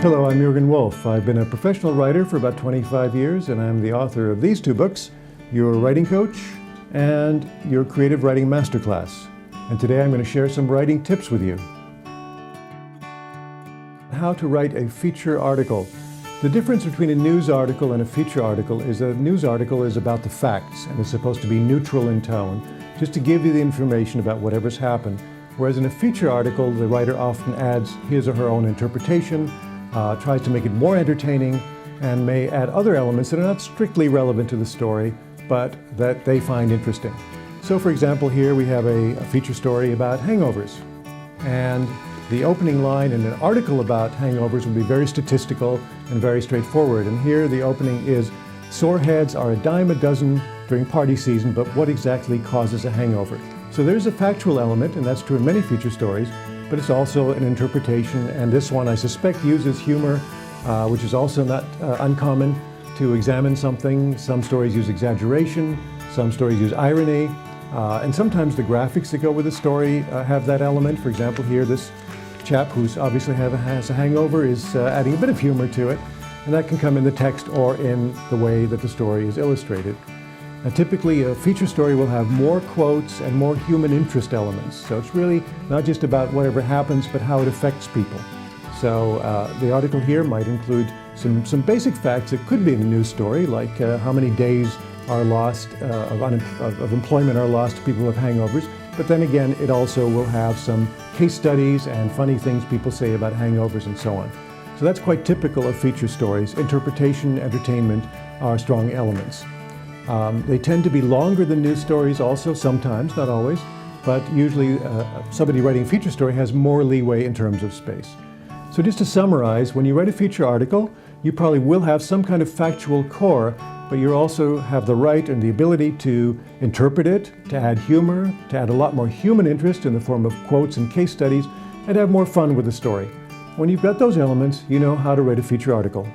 Hello, I'm Jürgen Wolf. I've been a professional writer for about 25 years, and I'm the author of these two books, Your Writing Coach and Your Creative Writing Masterclass. And today I'm going to share some writing tips with you. How to write a feature article. The difference between a news article and a feature article is that a news article is about the facts and is supposed to be neutral in tone, just to give you the information about whatever's happened. Whereas in a feature article, the writer often adds his or her own interpretation, tries to make it more entertaining, and may add other elements that are not strictly relevant to the story, but that they find interesting. So for example, here we have a feature story about hangovers. And the opening line in an article about hangovers would be very statistical and very straightforward. And here the opening is, sore heads are a dime a dozen during party season, but what exactly causes a hangover? So there's a factual element, and that's true in many feature stories, but it's also an interpretation, and this one I suspect uses humor, which is also not uncommon to examine something. Some stories use exaggeration, some stories use irony, and sometimes the graphics that go with the story have that element. For example, here this chap who's obviously has a hangover is adding a bit of humor to it, and that can come in the text or in the way that the story is illustrated. Now, typically, a feature story will have more quotes and more human interest elements. So it's really not just about whatever happens, but how it affects people. So the article here might include some basic facts that could be in a news story, like how many days are lost of employment are lost to people who have hangovers. But then again, it also will have some case studies and funny things people say about hangovers and so on. So that's quite typical of feature stories. Interpretation, entertainment are strong elements. They tend to be longer than news stories also, sometimes, not always, but usually somebody writing a feature story has more leeway in terms of space. So just to summarize, when you write a feature article, you probably will have some kind of factual core, but you also have the right and the ability to interpret it, to add humor, to add a lot more human interest in the form of quotes and case studies, and have more fun with the story. When you've got those elements, you know how to write a feature article.